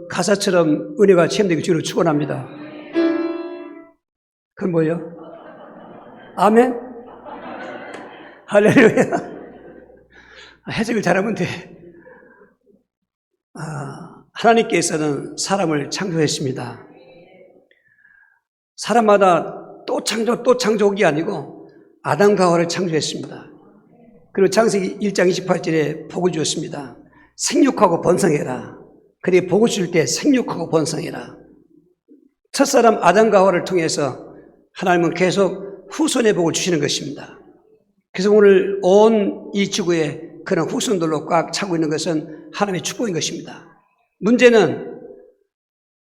가사처럼 은혜가 체험되기 주로 축원합니다. 그건 뭐예요? 아멘? 할렐루야. 해석을 잘하면 돼. 하나님께서는 사람을 창조했습니다. 사람마다 또 창조기 아니고 아담과 하와를 창조했습니다. 그리고 창세기 1장 28절에 복을 주었습니다. 생육하고 번성해라. 그리고 복을 줄 때 생육하고 번성해라. 첫사람 아담과 하와를 통해서 하나님은 계속 후손의 복을 주시는 것입니다. 그래서 오늘 온 이 지구에 그런 후손들로 꽉 차고 있는 것은 하나님의 축복인 것입니다. 문제는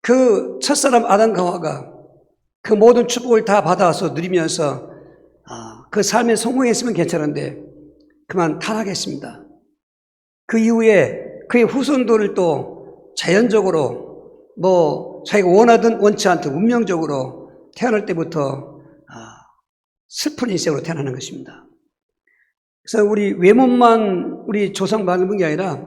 그 첫사람 아담과 하와가 그 모든 축복을 다 받아서 누리면서 그 삶에 성공했으면 괜찮은데 그만 타락했습니다. 그 이후에 그의 후손들을 또 자연적으로 자기가 원하든 원치 않든 운명적으로 태어날 때부터 슬픈 인생으로 태어나는 것입니다. 그래서 우리 외모만 우리 조상 닮은 게 아니라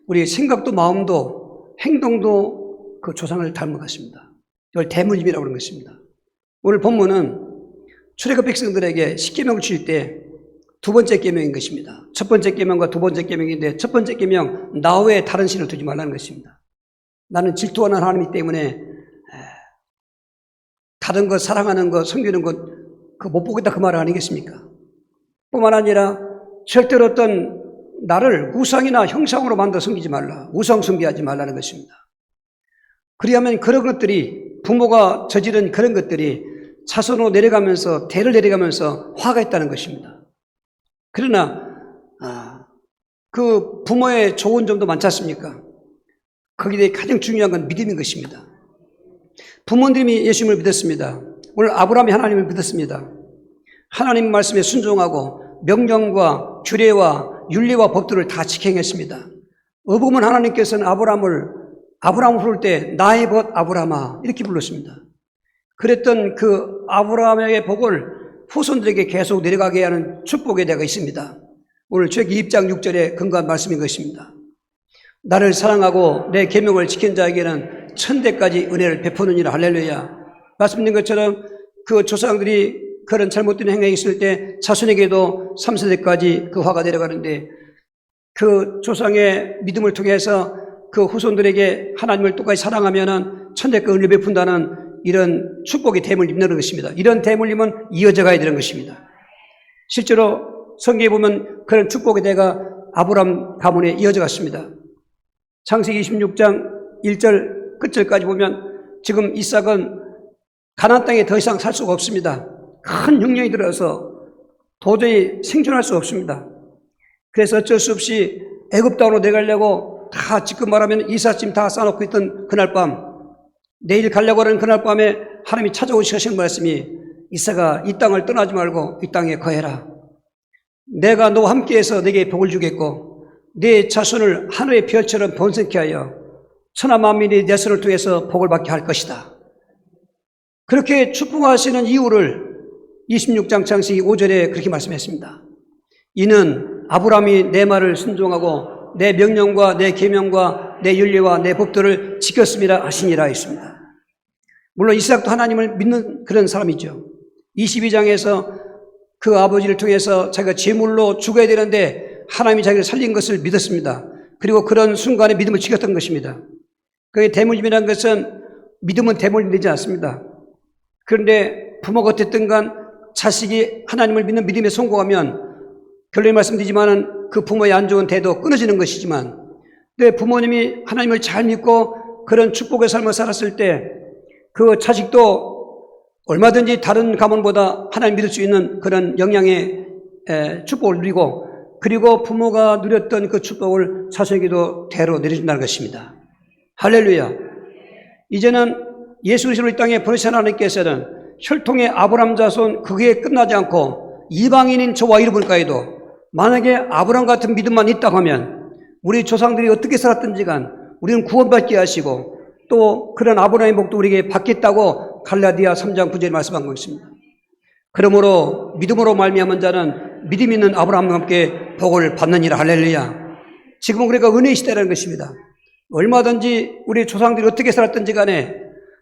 우리 생각도 마음도 행동도 그 조상을 닮은 것입니다. 이걸 대물림이라고 하는 것입니다. 오늘 본문은 출애굽 백성들에게 십계명을 주실 때 두 번째 계명인 것입니다. 첫 번째 계명과 두 번째 계명인데 첫 번째 계명, 나 외에 다른 신을 두지 말라는 것입니다. 나는 질투하는 하나님이기 때문에 다른 것 사랑하는 것 섬기는 것 그거 못 보겠다 그 말 아니겠습니까? 뿐만 아니라 절대로 어떤 나를 우상이나 형상으로 만들어 섬기지 말라. 우상 숭배하지 말라는 것입니다. 그리하면 그런 것들이 부모가 저지른 그런 것들이 자손으로 내려가면서 대를 내려가면서 화가 있다는 것입니다. 그러나 그 부모의 좋은 점도 많지 않습니까? 거기에 가장 중요한 건 믿음인 것입니다. 부모님이 예수님을 믿었습니다. 오늘 아브라함이 하나님을 믿었습니다. 하나님 말씀에 순종하고 명령과 규례와 윤리와 법들을 다 지켜행했습니다. 어부면 하나님께서는 아브라함을 부를 때 나의 벗 아브라함아 이렇게 불렀습니다. 그랬던 그 아브라함의 복을 후손들에게 계속 내려가게 하는 축복의 대가 있습니다. 오늘 출애굽기 2장 6절에 근거한 말씀인 것입니다. 나를 사랑하고 내 계명을 지킨 자에게는 천대까지 은혜를 베푸느니라. 할렐루야. 말씀드린 것처럼 그 조상들이 그런 잘못된 행동이 있을 때 자손에게도 3세대까지 그 화가 내려가는데 그 조상의 믿음을 통해서 그 후손들에게 하나님을 똑같이 사랑하면은 천대까지 은혜 베푼다는 이런 축복의 대물림 입는 것입니다. 이런 대물림은 이어져 가야 되는 것입니다. 실제로 성경에 보면 그런 축복의 대가 아브라함 가문에 이어져 갔습니다. 창세기 26장 1절 끝절까지 보면 지금 이삭은 가나안 땅에 더 이상 살 수가 없습니다. 큰 흉년이 들어서 도저히 생존할 수 없습니다. 그래서 어쩔 수 없이 애굽 땅으로 내가려고 다 지금 말하면 이삿짐 다 싸놓고 있던 그날 밤, 내일 가려고 하는 그날 밤에 하나님이 찾아오시는 말씀이 이삭아 이 땅을 떠나지 말고 이 땅에 거해라. 내가 너와 함께해서 내게 복을 주겠고 내 자손을 하늘의 별처럼 번성케 하여 천하 만민이 내 손을 통해서 복을 받게 할 것이다. 그렇게 축복하시는 이유를 26장 창세기 5절에 그렇게 말씀했습니다. 이는 아브라함이 내 말을 순종하고 내 명령과 내 계명과 내 윤리와 내 법도를 지켰음이라 하시니라 했습니다. 물론 이삭도 하나님을 믿는 그런 사람이죠. 22장에서 그 아버지를 통해서 자기가 제물로 죽어야 되는데 하나님이 자기를 살린 것을 믿었습니다. 그리고 그런 순간에 믿음을 지켰던 것입니다. 그게 대물림이라는 것은 믿음은 대물림 되지 않습니다. 그런데 부모가 어쨌든 간 자식이 하나님을 믿는 믿음에 성공하면 결론이 말씀드리지만은 그 부모의 안 좋은 대도 끊어지는 것이지만 내 부모님이 하나님을 잘 믿고 그런 축복의 삶을 살았을 때 그 자식도 얼마든지 다른 가문보다 하나님 믿을 수 있는 그런 영향의 축복을 누리고 그리고 부모가 누렸던 그 축복을 자손에게도 대로 내려준다는 것입니다. 할렐루야. 이제는 예수 그리스도를 이 땅에 보내신 하나님께서는 혈통의 아브라함 자손 그게 끝나지 않고 이방인인 저와 여러분까지도 만약에 아브라함 같은 믿음만 있다고 하면 우리 조상들이 어떻게 살았든지 간 우리는 구원받게 하시고 또 그런 아브라함의 복도 우리에게 받겠다고 갈라디아 3장 9절에 말씀한 것입니다. 그러므로 믿음으로 말미암은 자는 믿음 있는 아브라함과 함께 복을 받느니라. 할렐루야. 지금은 그러니까 은혜의 시대라는 것입니다. 얼마든지 우리 조상들이 어떻게 살았든지 간에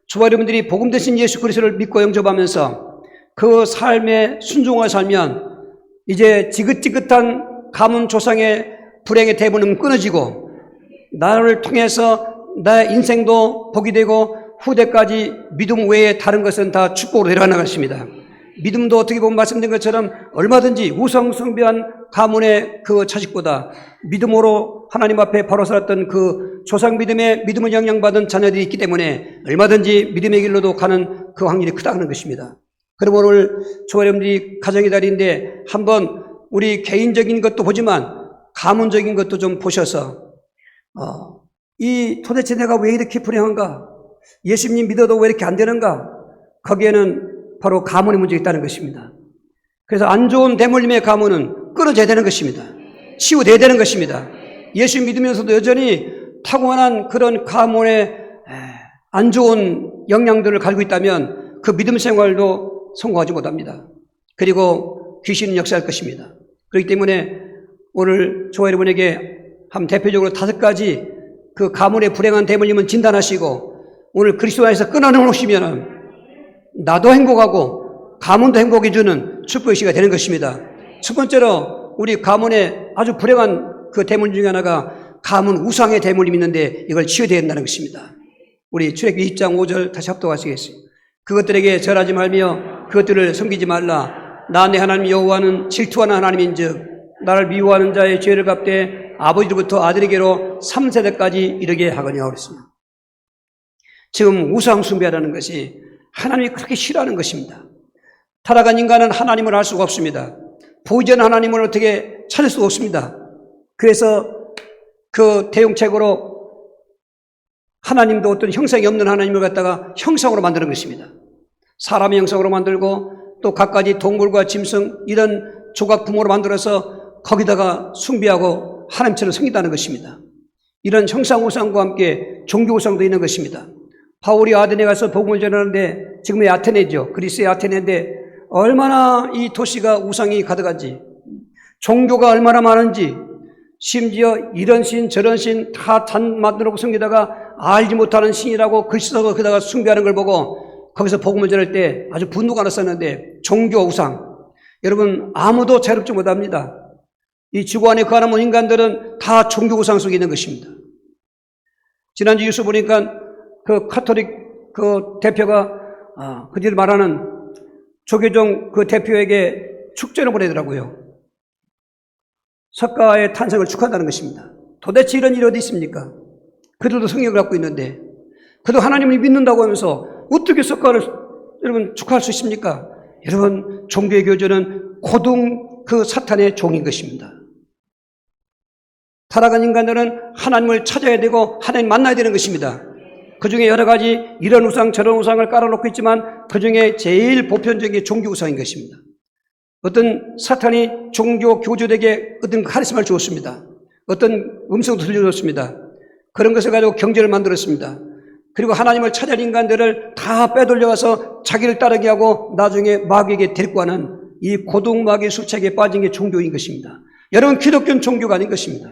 저와 여러분들이 복음 대신 예수 그리스도를 믿고 영접하면서 그 삶에 순종하여 살면 이제 지긋지긋한 가문 조상의 불행의 대문은 끊어지고 나를 통해서 나의 인생도 복이 되고 후대까지 믿음 외에 다른 것은 다 축복으로 내려가는 것입니다. 믿음도 어떻게 보면 말씀드린 것처럼 얼마든지 우상 숭배한 가문의 그 자식보다 믿음으로 하나님 앞에 바로 살았던 그 조상 믿음의 믿음을 영향받은 자녀들이 있기 때문에 얼마든지 믿음의 길로도 가는 그 확률이 크다는 것입니다. 그럼 오늘 저와 여러분들이 가정의 달인데 한번 우리 개인적인 것도 보지만 가문적인 것도 좀 보셔서 이 도대체 내가 왜 이렇게 불행한가? 예수님 믿어도 왜 이렇게 안 되는가? 거기에는 바로 가문의 문제가 있다는 것입니다. 그래서 안 좋은 대물림의 가문은 끊어져야 되는 것입니다. 치유돼야 되는 것입니다. 예수 믿으면서도 여전히 타고난 그런 가문의 안 좋은 영향들을 가지고 있다면 그 믿음 생활도 성공하지 못합니다. 그리고 귀신은 역사할 것입니다. 그렇기 때문에 오늘 저와 여러분에게 한 대표적으로 5가지 그 가문의 불행한 대물림은 진단하시고 오늘 그리스도 안에서 끊어놓으시면 나도 행복하고 가문도 행복해 주는 축복의 시가 되는 것입니다. 첫 번째로 우리 가문에 아주 불행한 그 대물림 중에 하나가 가문 우상의 대물림이 있는데 이걸 치유해야 된다는 것입니다. 우리 출애굽기 20장 5절 다시 합독하시겠습니다. 그것들에게 절하지 말며 그것들을 섬기지 말라. 나 내 하나님 여호와는 질투하는 하나님인즉 나를 미워하는 자의 죄를 갚되 아버지로부터 아들에게로 3세대까지 이르게 하거니와 그랬습니다. 지금 우상 숭배라는 것이 하나님이 그렇게 싫어하는 것입니다. 타락한 인간은 하나님을 알 수가 없습니다. 보이지 않는 하나님을 어떻게 찾을 수가 없습니다. 그래서 그 대용책으로 하나님도 어떤 형상이 없는 하나님을 갖다가 형상으로 만드는 것입니다. 사람의 형상으로 만들고 또 갖가지 동물과 짐승 이런 조각품으로 만들어서 거기다가 숭배하고 하나님처럼 섬긴다는 것입니다. 이런 형상우상과 함께 종교우상도 있는 것입니다. 바울이 아테네 가서 복음을 전하는데 지금의 아테네죠. 그리스의 아테네인데 얼마나 이 도시가 우상이 가득한지 종교가 얼마나 많은지 심지어 이런 신 저런 신 다 만들어 섬기다가 알지 못하는 신이라고 글 써서 거기다가 숭배하는 걸 보고 거기서 복음을 전할 때 아주 분노가 났었는데 종교 우상 여러분 아무도 자유롭지 못합니다. 이 지구 안에 거하는 인간들은 다 종교 우상 속에 있는 것입니다. 지난주 뉴스 보니까 그 카톨릭 그 대표가 그들 말하는 조계종 그 대표에게 축전을 보내더라고요. 석가의 탄생을 축하한다는 것입니다. 도대체 이런 일이 어디 있습니까? 그들도 성경을 갖고 있는데 그도 하나님을 믿는다고 하면서 어떻게 석가를 여러분 축하할 수 있습니까? 여러분 종교의 교조는 고등 그 사탄의 종인 것입니다. 타락한 인간들은 하나님을 찾아야 되고 하나님 만나야 되는 것입니다. 그 중에 여러 가지 이런 우상 저런 우상을 깔아놓고 있지만 그 중에 제일 보편적인 종교 우상인 것입니다. 어떤 사탄이 종교 교주들에게 어떤 카리스마를 주었습니다. 어떤 음성도 들려줬습니다. 그런 것을 가지고 경제를 만들었습니다. 그리고 하나님을 찾아낸 인간들을 다 빼돌려가서 자기를 따르게 하고 나중에 마귀에게 데리고 가는 이 고등마귀 수책에 빠진 게 종교인 것입니다. 여러분 기독교는 종교가 아닌 것입니다.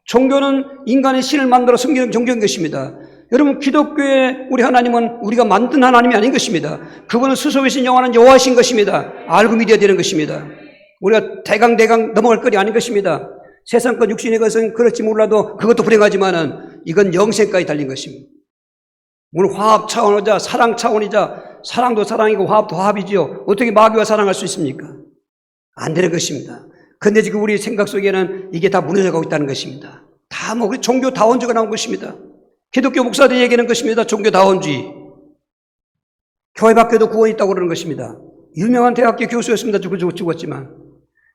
종교는 인간의 신을 만들어 섬기는 종교인 것입니다. 여러분 기독교의 우리 하나님은 우리가 만든 하나님이 아닌 것입니다. 그분은 스스로이신 영원한 여호와이신 것입니다. 알고 믿어야 되는 것입니다. 우리가 대강 넘어갈 거리 아닌 것입니다. 세상 것 육신의 것은 그렇지 몰라도 그것도 불행하지만은 이건 영생까지 달린 것입니다. 물론 화합 차원이자 사랑 차원이자 사랑도 사랑이고 화합도 화합이지요. 어떻게 마귀와 사랑할 수 있습니까? 안 되는 것입니다. 근데 지금 우리 생각 속에는 이게 다 무너져가고 있다는 것입니다. 다 뭐 종교 다원주가 나온 것입니다. 기독교 목사들이 얘기하는 것입니다. 종교다원주의. 교회 밖에도 구원이 있다고 그러는 것입니다. 유명한 대학교 교수였습니다. 죽었지만.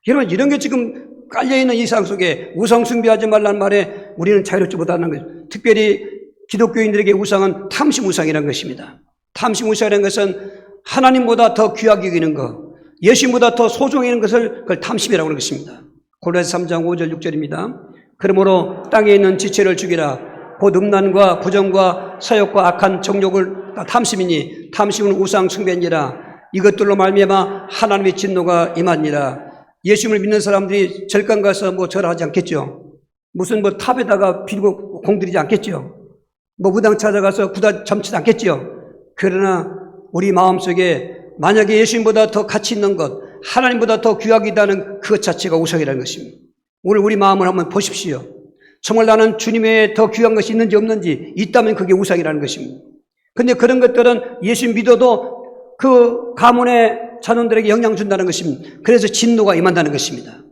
여러분 이런 게 지금 깔려있는 이 세상 속에 우상 숭배하지 말라는 말에 우리는 자유롭지 못하는 거죠. 특별히 기독교인들에게 우상은 탐심 우상이라는 것입니다. 탐심 우상이라는 것은 하나님보다 더 귀하게 여기는 것, 예수님보다 더 소중히 여기는 것을 그걸 탐심이라고 하는 것입니다. 골로새 3장 5절 6절입니다. 그러므로 땅에 있는 지체를 죽이라. 곧 음란과 부정과 사욕과 악한 정욕을 탐심이니 탐심은 우상 숭배니라. 이것들로 말미암아 하나님의 진노가 임하니라. 예수님을 믿는 사람들이 절간 가서 뭐 절하지 않겠죠. 무슨 뭐 탑에다가 빌고 공들이지 않겠죠. 뭐 무당 찾아가서 구다 점치지 않겠죠. 그러나 우리 마음속에 만약에 예수님보다 더 가치 있는 것, 하나님보다 더 귀하기다는 그것 자체가 우상이라는 것입니다. 오늘 우리 마음을 한번 보십시오. 정말 나는 주님 외에 더 귀한 것이 있는지 없는지, 있다면 그게 우상이라는 것입니다. 근데 그런 것들은 예수 믿어도 그 가문의 자손들에게 영향 준다는 것입니다. 그래서 진노가 임한다는 것입니다.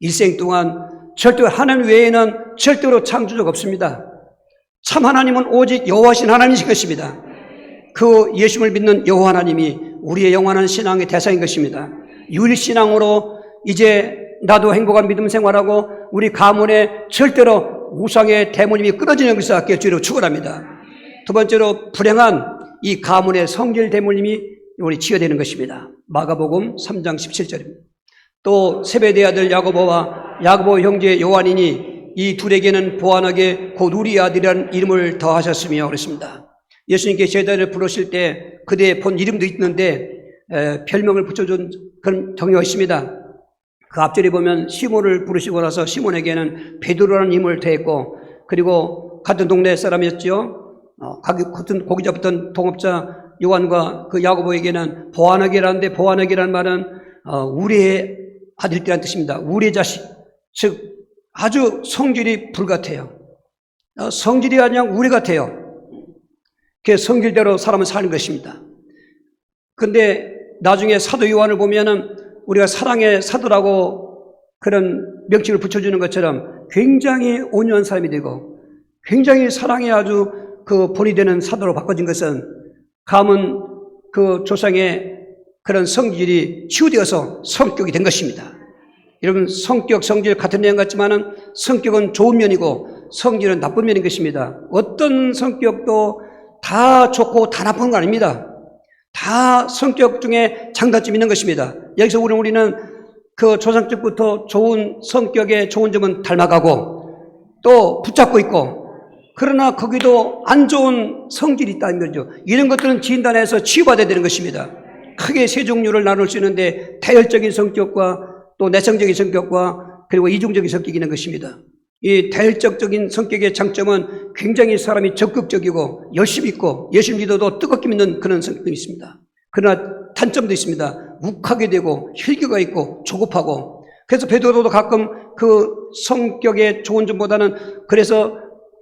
일생 동안 절대로 하나님 외에는 절대로 창조자가 없습니다. 참 하나님은 오직 여호와신 하나님이신 것입니다. 그 예수를 믿는 여호와 하나님이 우리의 영원한 신앙의 대상인 것입니다. 유일신앙으로 이제 나도 행복한 믿음 생활하고 우리 가문에 절대로 우상의 대모님이 끊어지는 것을 아껴 주로 축원합니다. 두 번째로 불행한 이 가문의 성질 대모님이 우리 치유되는 것입니다. 마가복음 3장 17절입니다. 또 세베대 아들 야고보와 야고보 형제 요한이니 이 둘에게는 보안하게 곧 우리 아들이라는 이름을 더하셨으며 그랬습니다. 예수님께 제자를 부르실 때 그대의 본 이름도 있는데 별명을 붙여준 그런 경우가 있습니다. 그 앞절에 보면 시몬을 부르시고 나서 시몬에게는 베드로라는 이름을 더했고, 그리고 같은 동네 사람이었죠. 같은 고기 잡던 동업자 요한과 그 야고보에게는 보아너게라는데, 보아너게라는 말은 우리의 아들이라는 뜻입니다. 우리의 자식, 즉 아주 성질이 불같아요. 성질이 그냥 우리 같아요. 그 성질대로 사람은 사는 것입니다. 근데 나중에 사도 요한을 보면은 우리가 사랑의 사도라고 그런 명칭을 붙여주는 것처럼 굉장히 온유한 사람이 되고 굉장히 사랑에 아주 그 본이 되는 사도로 바꿔진 것은 가문 그 조상의 그런 성질이 치유되어서 성격이 된 것입니다. 여러분, 성격, 성질 같은 내용 같지만은 성격은 좋은 면이고 성질은 나쁜 면인 것입니다. 어떤 성격도 다 좋고 다 나쁜 거 아닙니다. 다 성격 중에 장단점이 있는 것입니다. 여기서 우리는 그 조상적부터 좋은 성격의 좋은 점은 닮아가고 또 붙잡고 있고, 그러나 거기도 안 좋은 성질이 있다는 거죠. 이런 것들은 진단해서 치유받아야 되는 것입니다. 크게 세 종류를 나눌 수 있는데 다혈적인 성격과 또 내성적인 성격과 그리고 이중적인 성격이 있는 것입니다. 이 다혈적인 성격의 장점은 굉장히 사람이 적극적이고 열심히 있고 예수 믿어도 뜨겁게 믿는 그런 성격이 있습니다. 그러나 단점도 있습니다. 욱하게 되고 혈기가 있고 조급하고, 그래서 베드로도 가끔 그 성격의 좋은 점보다는 그래서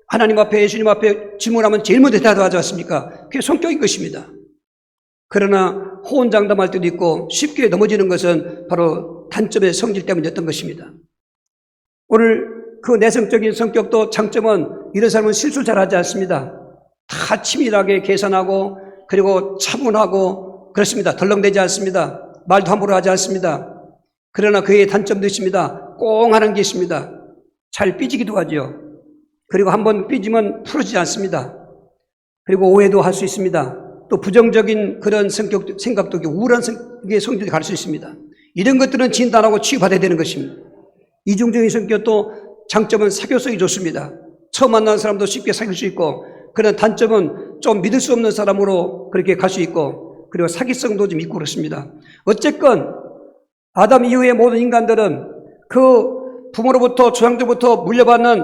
하나님 앞에 예수님 앞에 질문하면 제일 먼저 대답하지 않습니까? 그게 성격인 것입니다. 그러나 호언장담할 때도 있고 쉽게 넘어지는 것은 바로 단점의 성질 때문이었던 것입니다. 오늘 그 내성적인 성격도 장점은 이런 사람은 실수를 잘 하지 않습니다. 다 치밀하게 계산하고 그리고 차분하고 그렇습니다. 덜렁대지 않습니다. 말도 함부로 하지 않습니다. 그러나 그의 단점도 있습니다. 꽁하는 게 있습니다. 잘 삐지기도 하죠. 그리고 한번 삐지면 풀어지지 않습니다. 그리고 오해도 할 수 있습니다. 또 부정적인 그런 생각도 우울한 성질이 갈 수 있습니다. 이런 것들은 진단하고 치유받아야 되는 것입니다. 이중적인 성격도 장점은 사교성이 좋습니다. 처음 만나는 사람도 쉽게 사귈 수 있고, 그런 단점은 좀 믿을 수 없는 사람으로 그렇게 갈 수 있고, 그리고 사기성도 좀 있고 그렇습니다. 어쨌건 아담 이후의 모든 인간들은 그 부모로부터 조상들부터 물려받는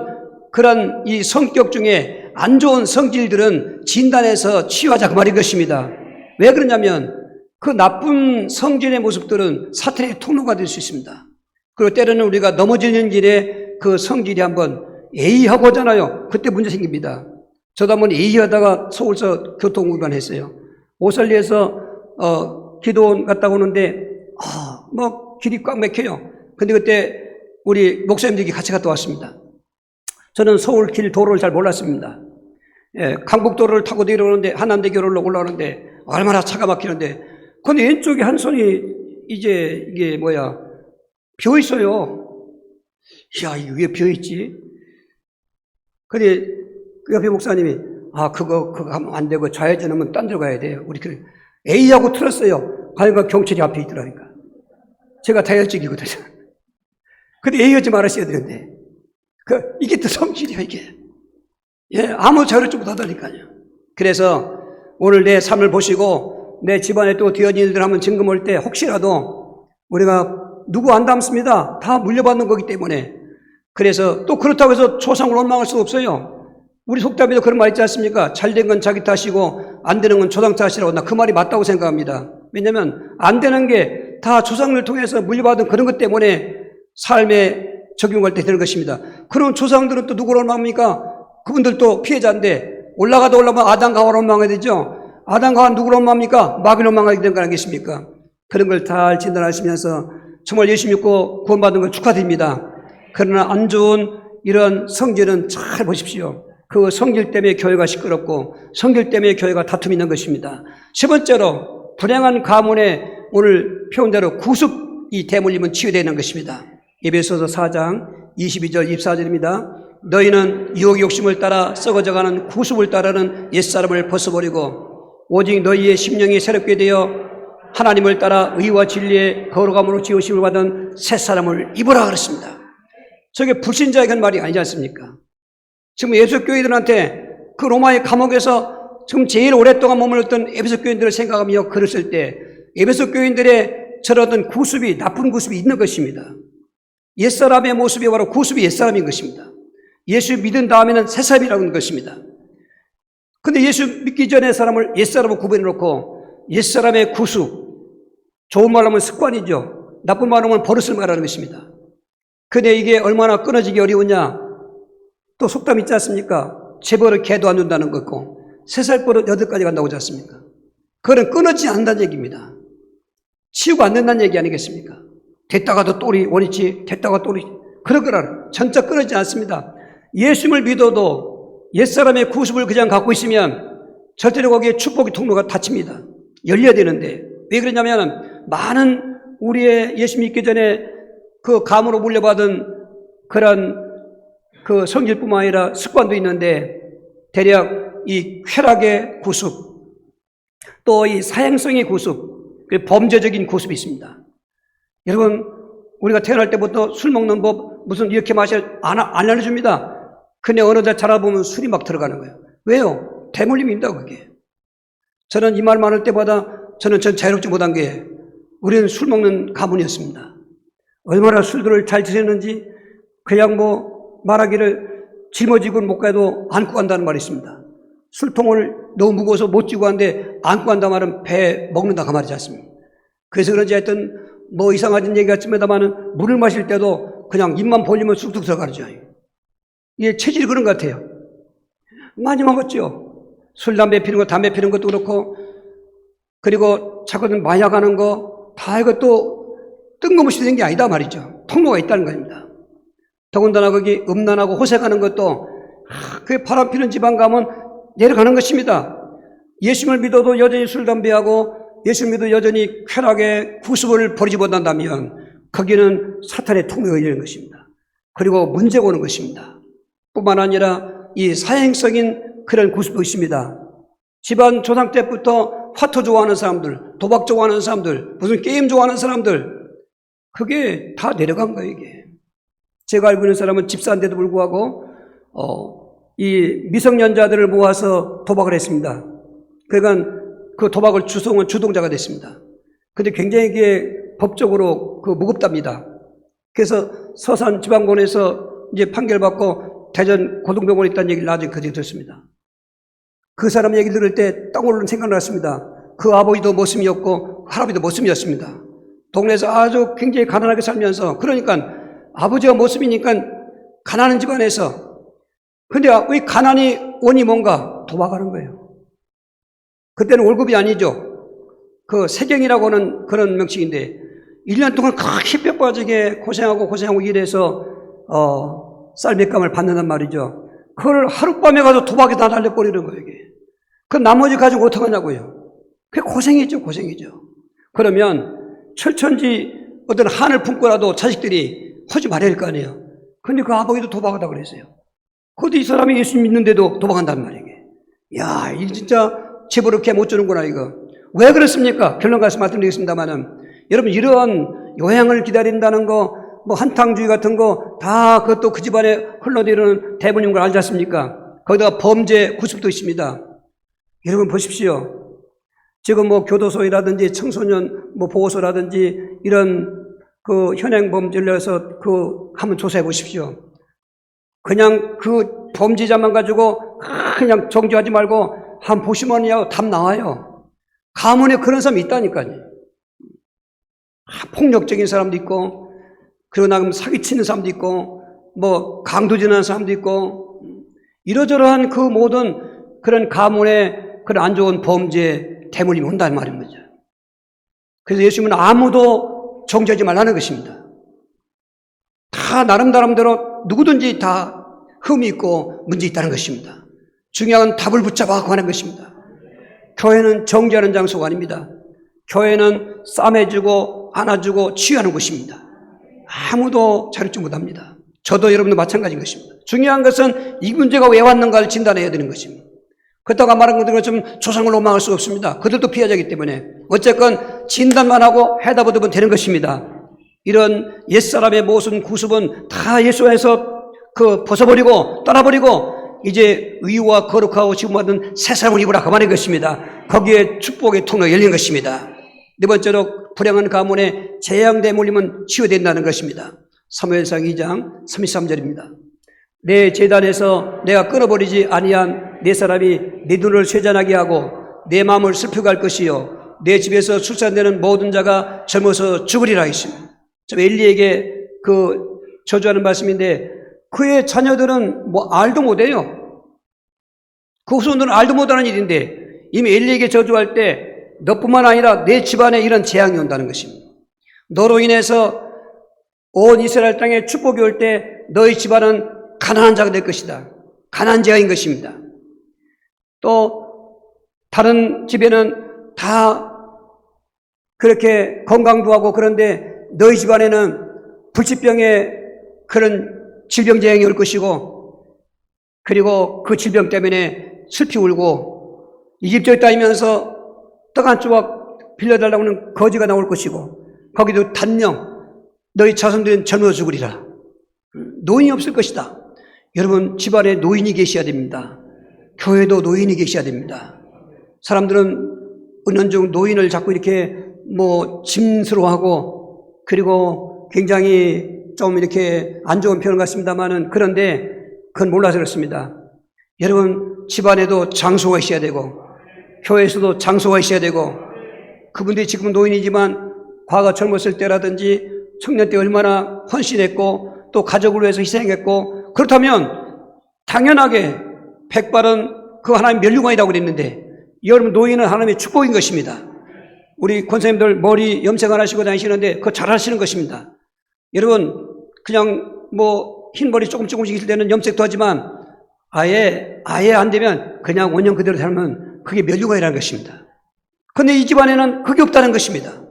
그런 이 성격 중에 안 좋은 성질들은 진단해서 치유하자 그 말인 것입니다. 왜 그러냐면 그 나쁜 성질의 모습들은 사탄의 통로가 될 수 있습니다. 그리고 때로는 우리가 넘어지는 길에 그 성질이 한번 A하고 하잖아요. 그때 문제 생깁니다. 저도 한번 A하다가 서울서 교통위반했어요. 오설리에서 기도원 갔다 오는데 길이 꽉 막혀요. 근데 그때 우리 목사님들이 같이 갔다 왔습니다. 저는 서울 길 도로를 잘 몰랐습니다. 강북도로를 타고 내려오는데 한남대교로 올라오는데 얼마나 차가 막히는데, 근데 왼쪽에 한 손이 이게 비어 있어요. 야, 이게 왜 비어 있지? 근데 그 옆에 목사님이 그거 하면 안 되고 좌회전하면 딴 데로 가야 돼요. 우리 그래 A하고 틀었어요. 가니까 경찰이 앞에 있더라니까. 제가 다혈적이거든요. 근데 A하지 말았어야 되는데. 이게 또 성질이야, 이게. 아무 자유롭지 못하다니까요. 그래서 오늘 내 삶을 보시고 내 집안에 또 뒤어진 일들 한번 점검 올 때 혹시라도 우리가 누구 안 닮습니다. 다 물려받는 거기 때문에 그래서 또 그렇다고 해서 조상을 원망할 수 없어요. 우리 속담에도 그런 말 있지 않습니까? 잘된 건 자기 탓이고 안 되는 건 조상 탓이라고. 나 그 말이 맞다고 생각합니다. 왜냐하면 안 되는 게 다 조상을 통해서 물려받은 그런 것 때문에 삶에 적용할 때 되는 것입니다. 그럼 조상들은 또 누구를 원망합니까? 그분들도 피해자인데 올라가다 올라가면 아담과 하와를 원망해야 되죠. 아담과 하와는 누구를 원망합니까? 마귀를 원망하게 된 거 아니겠습니까? 그런 걸 잘 진단하시면서 정말 예수 믿고 구원받은 걸 축하드립니다. 그러나 안 좋은 이런 성질은 잘 보십시오. 그 성질 때문에 교회가 시끄럽고 성질 때문에 교회가 다툼이 있는 것입니다. 세 번째로 불행한 가문에 오늘 표현대로 구습이 대물림은 치유되는 것입니다. 에베소서 4장 22절 24절입니다. 너희는 유혹의 욕심을 따라 썩어져가는 구습을 따르는 옛사람을 벗어버리고 오직 너희의 심령이 새롭게 되어 하나님을 따라 의와 진리의 거룩함으로 지으심을 받은 새사람을 입으라 그랬습니다. 저게 불신자에게 한 말이 아니지 않습니까? 지금 에베소 교회들한테 그 로마의 감옥에서 지금 제일 오랫동안 머물렀던 에베소 교인들을 생각하며 글을 쓸 때 에베소 교인들의 저런 구습이, 나쁜 구습이 있는 것입니다. 옛사람의 모습이 바로 구습이 옛사람인 것입니다. 예수 믿은 다음에는 새사람이라고 하는 것입니다. 근데 예수 믿기 전에 사람을 옛사람으로 구분해놓고 옛사람의 구습, 좋은 말로 하면 습관이죠. 나쁜 말로 하면 버릇을 말하는 것입니다. 근데 이게 얼마나 끊어지기 어려우냐. 또 속담 있지 않습니까? 재벌을 개도 안 준다는 거고 3살 버릇 8가지 간다고 하지 않습니까? 그건 끊어지지 않는다는 얘기입니다. 치우고 안 된다는 얘기 아니겠습니까? 됐다가도 또리 원위치, 됐다가 또리 그런 거라 전짜 끊어지지 않습니다. 예수님을 믿어도 옛사람의 구습을 그냥 갖고 있으면 절대로 거기에 축복의 통로가 닫힙니다. 열려야 되는데 왜 그러냐면 많은 우리의 예수 믿기 전에 그 감으로 물려받은 그런 그 성질뿐만 아니라 습관도 있는데 대략 이 쾌락의 구습 또 이 사행성의 구습 범죄적인 구습이 있습니다. 여러분 우리가 태어날 때부터 술 먹는 법 무슨 이렇게 마셔 안 알려줍니다. 근데 어느 날 자라보면 술이 막 들어가는 거예요. 왜요? 대물림입니다 그게. 저는 이 말 많을 때마다 저는 자유롭지 못한 게 우리는 술 먹는 가문이었습니다. 얼마나 술들을 잘 드셨는지 그냥 뭐 말하기를 짊어지고 못 가도 안고 간다는 말이 있습니다. 술통을 너무 무거워서 못 쥐고 가는데 안고 간다 말은 배 먹는다 그 말이지 않습니까? 그래서 그런지 하여튼 뭐 이상한 얘기 같습니다만은 물을 마실 때도 그냥 입만 벌리면 쑥쑥 들어가죠. 이게 체질이 그런 것 같아요. 많이 먹었죠. 술, 담배 피는 거, 담배 피는 것도 그렇고 그리고 자꾸는 마약하는 거 다 이것도 뜬금없이 된 게 아니다 말이죠. 통로가 있다는 겁니다. 더군다나 거기 음란하고 호색하는 것도 그 바람 피는 지방 가면 내려가는 것입니다. 예수님을 믿어도 여전히 술, 담배하고 예수님을 믿어도 여전히 쾌락의 구습을 버리지 못한다면 거기는 사탄의 통로가 열리는 것입니다. 그리고 문제가 오는 것입니다. 뿐만 아니라 이 사행성인 그런 구습도 있습니다. 집안 조상 때부터 화투 좋아하는 사람들, 도박 좋아하는 사람들, 무슨 게임 좋아하는 사람들 그게 다 내려간 거예요 이게. 제가 알고 있는 사람은 집사인데도 불구하고 이 미성년자들을 모아서 도박을 했습니다. 그러니까 그 도박을 주성한 주동자가 됐습니다. 근데 굉장히 이게 법적으로 그 무겁답니다. 그래서 서산 지방법원에서 이제 판결받고 대전 고등병원에 있다는 얘기를 나중에 그때 들었습니다. 그 사람 얘기 들을 때 떠오르는 생각이 났습니다. 그 아버지도 모습이었고 할아버지도 모습이었습니다. 동네에서 아주 굉장히 가난하게 살면서 그러니까 아버지가 모습이니까 가난한 집안에서 근데 왜 가난이 원이 뭔가? 도박하는 거예요. 그때는 월급이 아니죠. 그 세경이라고 하는 그런 명칭인데 1년 동안 그렇게 뼈 빠지게 고생하고 일해서 쌀 몇 감을 받는단 말이죠. 그걸 하룻밤에 가서 도박에 다 날려버리는 거예요 이게. 그 나머지 가지고 어떡하냐고요. 그게 고생이죠. 그러면 철천지 어떤 한을 품고라도 자식들이 하지 말아야 할 거 아니에요. 근데 그 아버지도 도박하다 그랬어요. 그것도 이 사람이 예수 믿는데도 도박한단 말이에요. 야, 이 진짜 재벌을 못 주는구나 이거. 왜 그렇습니까? 결론 가서 말씀드리겠습니다만은 여러분 이런 요양을 기다린다는 거, 뭐 한탕주의 같은 거 다 그것도 그 집안에 흘러내리는 대부분인 걸 알지 않습니까? 거기다가 범죄 구습도 있습니다. 여러분 보십시오. 지금 뭐 교도소라든지 청소년 뭐 보호소라든지 이런 그 현행 범죄를 해서 그 한번 조사해 보십시오. 그냥 그 범죄자만 가지고 그냥 정죄하지 말고 한 보시면요 답 나와요. 가문에 그런 사람이 있다니까요. 폭력적인 사람도 있고, 그리고 나가면 사기치는 사람도 있고, 뭐 강도질하는 사람도 있고, 이러저러한 그 모든 그런 가문에 그런 안 좋은 범죄 대물림이 온다는 말인 거죠. 그래서 예수님은 아무도 정죄하지 말라는 것입니다. 다 나름대로 누구든지 다 흠이 있고 문제 있다는 것입니다. 중요한 답을 붙잡아 가는 것입니다. 교회는 정죄하는 장소가 아닙니다. 교회는 싸매주고 안아주고 치유하는 곳입니다. 아무도 자르지 못합니다. 저도 여러분도 마찬가지인 것입니다. 중요한 것은 이 문제가 왜 왔는가를 진단해야 되는 것입니다. 그렇다고 말한 것들은 조상을 원망할 수 없습니다. 그들도 피해자이기 때문에 어쨌건 진단만 하고 해답을 얻으면 되는 것입니다. 이런 옛사람의 모순 구습은 다 예수 안에서 벗어버리고 떠나버리고 이제 의와 거룩하고 지금받은 새 사람을 입으라 그 말인 것입니다. 거기에 축복의 통로가 열린 것입니다. 네 번째로 불행한 가문에 재앙 대물림은 치유된다는 것입니다. 사무엘상 2장 33절입니다. 내 제단에서 내가 끊어버리지 아니한 네 사람이 네 눈을 쇠잔하게 하고 내 마음을 슬프게 할 것이요 내 집에서 출산되는 모든 자가 젊어서 죽으리라 했습니다. 엘리에게 저주하는 말씀인데 그의 자녀들은 뭐 알도 못해요. 그 후손들은 알도 못하는 일인데 이미 엘리에게 저주할 때 너뿐만 아니라 내 집안에 이런 재앙이 온다는 것입니다. 너로 인해서 온 이스라엘 땅에 축복이 올 때 너희 집안은 가난한 자가 될 것이다. 가난한 자인 것입니다. 또 다른 집에는 다 그렇게 건강도 하고 그런데 너희 집안에는 불치병의 그런 질병 재앙이 올 것이고 그리고 그 질병 때문에 슬피 울고 이집트에 다니면서 떡 한 조각 빌려달라고 하는 거지가 나올 것이고 거기도 단명 너희 자손들은 젊어 죽으리라. 노인이 없을 것이다. 여러분 집안에 노인이 계셔야 됩니다. 교회도 노인이 계셔야 됩니다. 사람들은 은연중 노인을 자꾸 이렇게 짐스러워하고 그리고 굉장히 좀 이렇게 안 좋은 표현 같습니다만은 그런데 그건 몰라서 그렇습니다. 여러분 집안에도 장소가 있어야 되고 교회에서도 장소가 있어야 되고 그분들이 지금 노인이지만 과거 젊었을 때라든지 청년 때 얼마나 헌신했고 또 가족을 위해서 희생했고 그렇다면 당연하게 백발은 그 하나님 멸류관이라고 그랬는데 여러분 노인은 하나님의 축복인 것입니다. 우리 권사님들 머리 염색 안 하시고 다니시는데 그거 잘 하시는 것입니다. 여러분 그냥 흰머리 조금씩 있을 때는 염색도 하지만 아예 안 되면 그냥 원형 그대로 살면 그게 멸류관이라는 것입니다. 그런데 이 집안에는 그게 없다는 것입니다.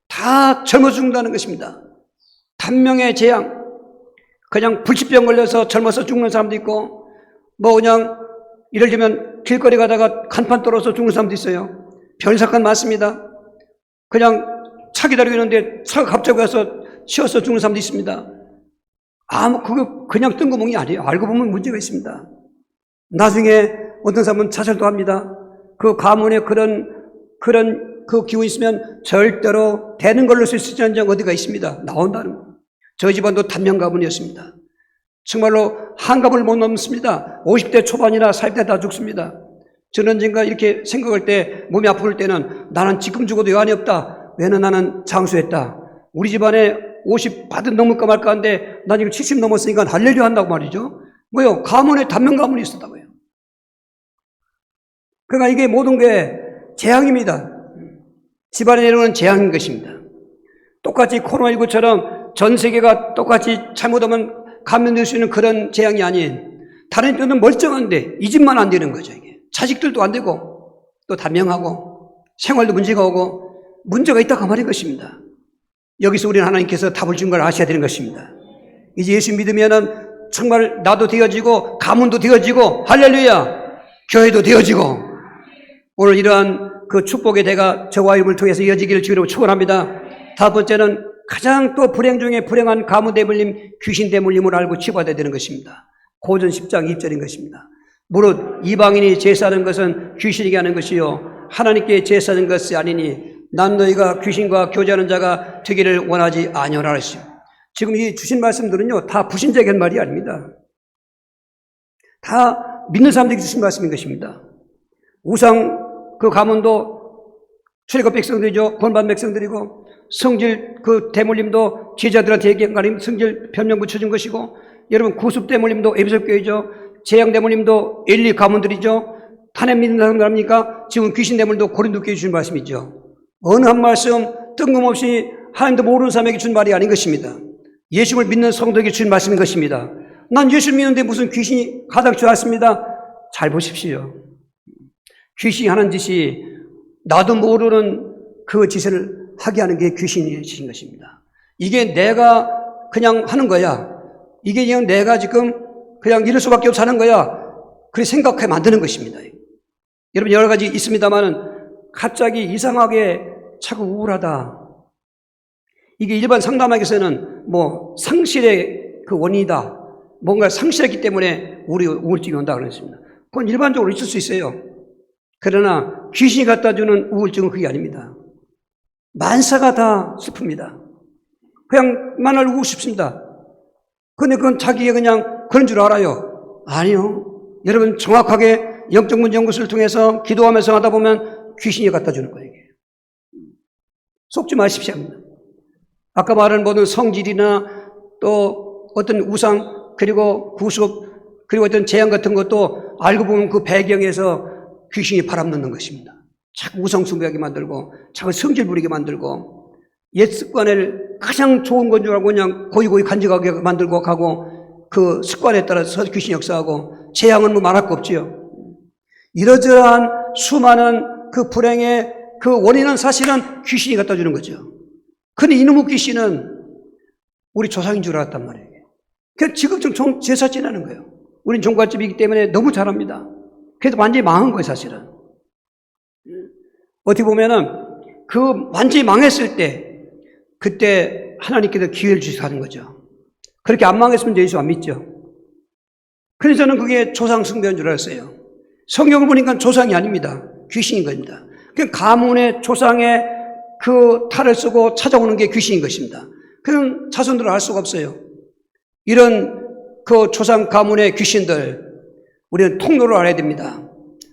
다 젊어 죽는다는 것입니다. 단명의 재앙, 그냥 불치병 걸려서 젊어서 죽는 사람도 있고 그냥 예를 들면 길거리 가다가 간판 떨어서 죽는 사람도 있어요. 별 사건 많습니다. 그냥 차 기다리고 있는데 차가 갑자기 와서 치여서 죽는 사람도 있습니다. 그거 그냥 뜬구멍이 아니에요. 알고 보면 문제가 있습니다. 나중에 어떤 사람은 자살도 합니다. 그 가문에 그런 그 기운이 있으면 절대로 되는 걸로 쓸 수 있는 장 어디가 있습니다. 나온다는 거. 저희 집안도 단명 가문이었습니다. 정말로 한갑을 못 넘습니다. 50대 초반이나 40대 다 죽습니다. 저는 언젠가 이렇게 생각할 때 몸이 아플 때는 나는 지금 죽어도 여한이 없다. 왜냐면 나는 장수했다. 우리 집안에 50 받은 넘을까 말까 한데 나 지금 70 넘었으니까 할렐루야 한다고 말이죠. 가문에 단명 가문이 있었다고요. 그러니까 이게 모든 게 재앙입니다. 집안에 내려오는 재앙인 것입니다. 똑같이 코로나19처럼 전 세계가 똑같이 잘못하면 감염될 수 있는 그런 재앙이 아닌 다른 집은 멀쩡한데 이 집만 안 되는 거죠. 이게 자식들도 안 되고 또 단명하고 생활도 문제가 오고 문제가 있다고 말인 것입니다. 여기서 우리는 하나님께서 답을 준 걸 아셔야 되는 것입니다. 이제 예수 믿으면은 정말 나도 되어지고 가문도 되어지고 할렐루야 교회도 되어지고 오늘 이러한 그 축복의 대가 저와 여러분을 통해서 이어지기를 주로 축원합니다. 다섯 번째는 가장 또 불행 중에 불행한 가문 대물림, 귀신 대물림을 알고 치유받아야 되는 것입니다. 고전 10장 2절인 것입니다. 무릇 이방인이 제사하는 것은 귀신에게 하는 것이요 하나님께 제사하는 것이 아니니 난 너희가 귀신과 교제하는 자가 되기를 원하지 아니하라 하시오. 지금 이 주신 말씀들은요 다 불신자에게 한 말이 아닙니다. 다 믿는 사람들에게 주신 말씀인 것입니다. 우상 그 가문도 출애굽 백성들이죠. 본반 백성들이고, 성질 그 대물림도 제자들한테 얘기한 성질 변명 붙여준 것이고, 여러분 구습 대물림도 에베소 교회죠. 재앙 대물림도 엘리 가문들이죠. 탄핵 믿는 사람들 합니까? 지금 귀신 대물도 고린도 교회 주신 말씀이죠. 어느 한 말씀 뜬금없이 하나님도 모르는 사람에게 준 말이 아닌 것입니다. 예수를 믿는 성도에게 준 말씀인 것입니다. 난 예수를 믿는데 무슨 귀신이 가득 주었습니다. 잘 보십시오. 귀신이 하는 짓이 나도 모르는 그 짓을 하게 하는 게 귀신이신 것입니다. 이게 내가 그냥 하는 거야. 이게 그냥 내가 지금 그냥 이럴 수밖에 없어 하는 거야. 그렇게 생각해 만드는 것입니다. 여러분 여러 가지 있습니다만은 갑자기 이상하게 자꾸 우울하다. 이게 일반 상담학에서는 뭐 상실의 그 원인이다. 뭔가 상실했기 때문에 우울증이 온다 그랬습니다. 그건 일반적으로 있을 수 있어요. 그러나 귀신이 갖다 주는 우울증은 그게 아닙니다. 만사가 다 슬픕니다. 그냥 만날 우고 싶습니다. 근데 그건 자기가 그냥 그런 줄 알아요. 아니요. 여러분 정확하게 영적 문제 연구소를 통해서 기도하면서 하다 보면 귀신이 갖다 주는 거예요. 속지 마십시오. 아까 말한 모든 성질이나 또 어떤 우상 그리고 구속 그리고 어떤 재앙 같은 것도 알고 보면 그 배경에서 귀신이 바람넣는 것입니다. 자꾸 우상 숭배하게 만들고 자꾸 성질 부리게 만들고 옛 습관을 가장 좋은 건 줄 알고 그냥 고이고이 간직하게 만들고 가고 그 습관에 따라서 귀신이 역사하고 재앙은 뭐 말할 거 없지요. 이러저러한 수많은 그 불행의 그 원인은 사실은 귀신이 갖다 주는 거죠. 근데 이놈의 귀신은 우리 조상인 줄 알았단 말이에요. 그래서 지금쯤 제사 지내는 거예요. 우린 종갓집이기 때문에 너무 잘합니다. 그래서 완전히 망한 거예요, 사실은. 어떻게 보면은 그 완전히 망했을 때 그때 하나님께서 기회를 주셔서 하는 거죠. 그렇게 안 망했으면 예수 안 믿죠. 그래서 저는 그게 조상 숭배인 줄 알았어요. 성경을 보니까 조상이 아닙니다. 귀신인 겁니다. 그 가문의 조상의 그 탈을 쓰고 찾아오는 게 귀신인 것입니다. 그런 자손들을 알 수가 없어요. 이런 그 조상 가문의 귀신들 우리는 통로를 알아야 됩니다.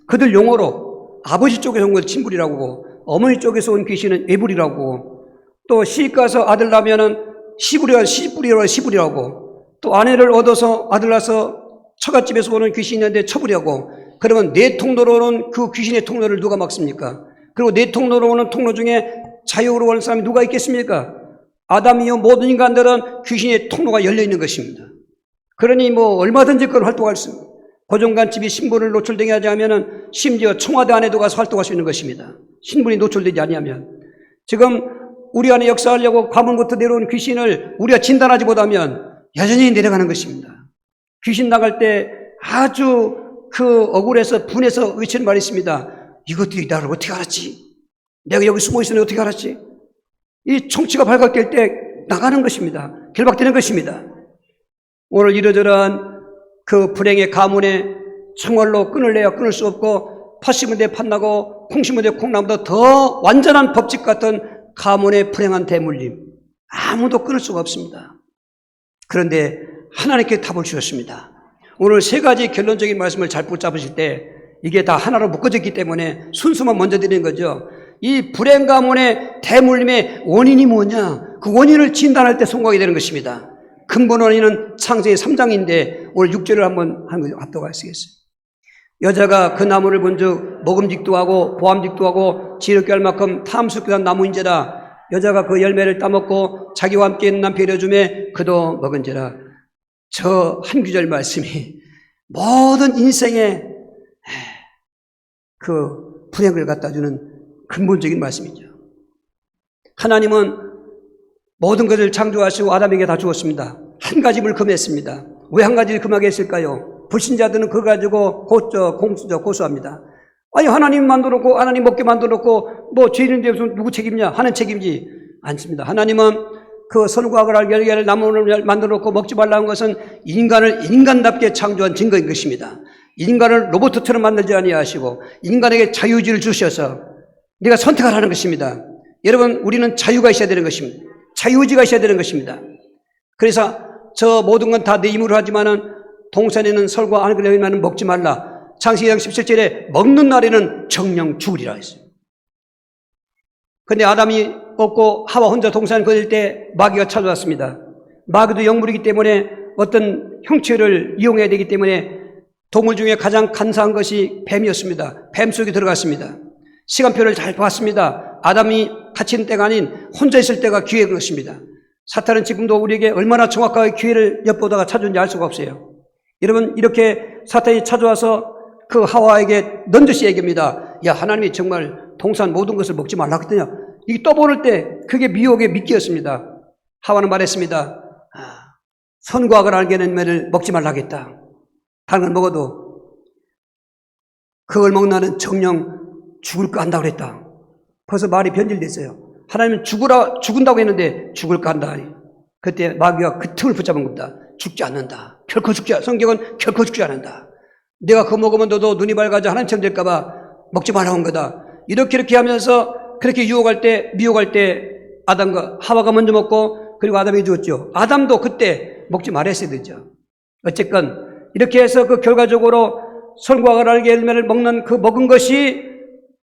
그들 용어로 아버지 쪽에서 온 건 친불이라고 하고 어머니 쪽에서 온 귀신은 외불이라고 하고 또 시집 가서 아들 낳으면은 시불이라고 또 아내를 얻어서 아들 낳아서 처갓집에서 오는 귀신이 있는데 처불이라고. 그러면 네 통로로 오는 그 귀신의 통로를 누가 막습니까? 그리고 네 통로로 오는 통로 중에 자유로 오는 사람이 누가 있겠습니까? 아담이요 모든 인간들은 귀신의 통로가 열려 있는 것입니다. 그러니 뭐 얼마든지 그걸 활동할 수 있습니다. 고정관집이 신분을 노출되게 하지 않으면 심지어 청와대 안에도 가서 활동할 수 있는 것입니다. 신분이 노출되지 아니하면. 지금 우리 안에 역사하려고 가문부터 내려온 귀신을 우리가 진단하지 못하면 여전히 내려가는 것입니다. 귀신 나갈 때 아주 그 억울해서 분해서 외치는 말이 있습니다. 이것들이 나를 어떻게 알았지? 내가 여기 숨어 있었는데 어떻게 알았지? 이 총치가 발각될 때 나가는 것입니다. 결박되는 것입니다. 오늘 이러저러한 그 불행의 가문에 정말로 끊을래야 끊을 수 없고 팥 심은 데 팥나고 콩 심은 데 콩나무보다 더 완전한 법칙 같은 가문의 불행한 대물림 아무도 끊을 수가 없습니다. 그런데 하나님께 답을 주셨습니다. 오늘 세 가지 결론적인 말씀을 잘 붙잡으실 때 이게 다 하나로 묶어졌기 때문에 순서만 먼저 드리는 거죠. 이 불행 가문의 대물림의 원인이 뭐냐? 그 원인을 진단할 때 성공하게 되는 것입니다. 근본 원인은 창세기 3장인데 오늘 6절을 한번 합독 하시겠어요? 여자가 그 나무를 본즉 먹음직도 하고 보암직도 하고 지혜롭게 할 만큼 탐스럽게 나무인지라. 여자가 그 열매를 따먹고 자기와 함께 있는 남편이 주매 그도 먹은지라. 저 한 구절 말씀이 모든 인생의 그 불행을 갖다 주는 근본적인 말씀이죠. 하나님은 모든 것을 창조하시고 아담에게 다 주었습니다. 한 가지를 금했습니다. 왜 한 가지를 금하게 했을까요? 불신자들은 그거 가지고 고소합니다. 아니 하나님 만들었고 하나님 먹게 만들었고 뭐 죄인인데 누구 책임이냐 하는 책임지 않습니다. 하나님은 그 선과 악을 알게 하는 나무를 만들었고 먹지 말라는 것은 인간을 인간답게 창조한 증거인 것입니다. 인간을 로봇처럼 만들지 아니하시고 인간에게 자유의지를 주셔서 네가 선택하라는 것입니다. 여러분 우리는 자유가 있어야 되는 것입니다. 자유의지가 있어야 되는 것입니다. 그래서 저 모든 건 다 내 힘으로 하지만은 동산에는 설과 안에 열매는 먹지 말라. 창세기 17절에 먹는 날에는 정령 죽으리라 했어요. 그런데 아담이 없고 하와 혼자 동산을 거닐 때 마귀가 찾아왔습니다. 마귀도 영물이기 때문에 어떤 형체를 이용해야 되기 때문에 동물 중에 가장 간사한 것이 뱀이었습니다. 뱀 속에 들어갔습니다. 시간표를 잘 봤습니다. 아담이 같이 있는 때가 아닌 혼자 있을 때가 기회인 것입니다. 사탄은 지금도 우리에게 얼마나 정확하게 기회를 엿보다가 찾은지 알 수가 없어요. 여러분, 이렇게 사탄이 찾아와서 그 하와에게 넌저시 얘기합니다. 야, 하나님이 정말 동산 모든 것을 먹지 말라고 했더냐. 이게 떠보를 때 그게 미혹의 미끼였습니다. 하와는 말했습니다. 선과 악을 알게 하는 열매를 먹지 말라고 했다. 다른 걸 먹어도 그걸 먹는 날은 정령 죽을까 한다고 그랬다. 벌써 말이 변질됐어요. 하나님은 죽은다고 했는데 죽을까 한다. 그때 마귀가 그 틈을 붙잡은 겁니다. 죽지 않는다. 결코 죽지 않는다. 성경은 결코 죽지 않는다. 내가 그거 먹으면 너도 눈이 밝아져 하나님처럼 될까봐 먹지 말라고 한 거다. 이렇게 하면서 그렇게 미혹할 때 아담과 하와가 먼저 먹고 그리고 아담이 죽었죠. 아담도 그때 먹지 말았어야 되죠. 어쨌건 이렇게 해서 그 결과적으로 선과 악을 알게 열매를 먹는 그 먹은 것이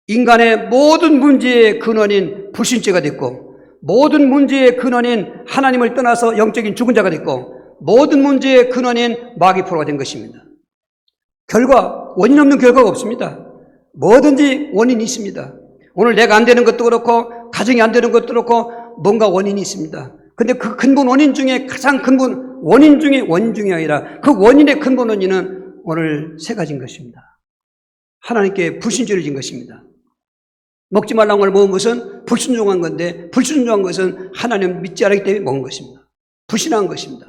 인간의 모든 문제의 근원인 불신죄가 됐고, 모든 문제의 근원인 하나님을 떠나서 영적인 죽은 자가 됐고, 모든 문제의 근원인 마귀포로가 된 것입니다. 원인 없는 결과가 없습니다. 뭐든지 원인이 있습니다. 오늘 내가 안 되는 것도 그렇고 가정이 안 되는 것도 그렇고 뭔가 원인이 있습니다. 근데 그 근본 원인 중에 가장 근본 원인 중에 아니라 그 원인의 근본 원인은 오늘 세 가지인 것입니다. 하나님께 불신죄를 진 것입니다. 먹지 말라는 걸 먹은 것은 불순종한 건데, 불순종한 것은 하나님 믿지 않기 때문에 먹은 것입니다. 불신한 것입니다.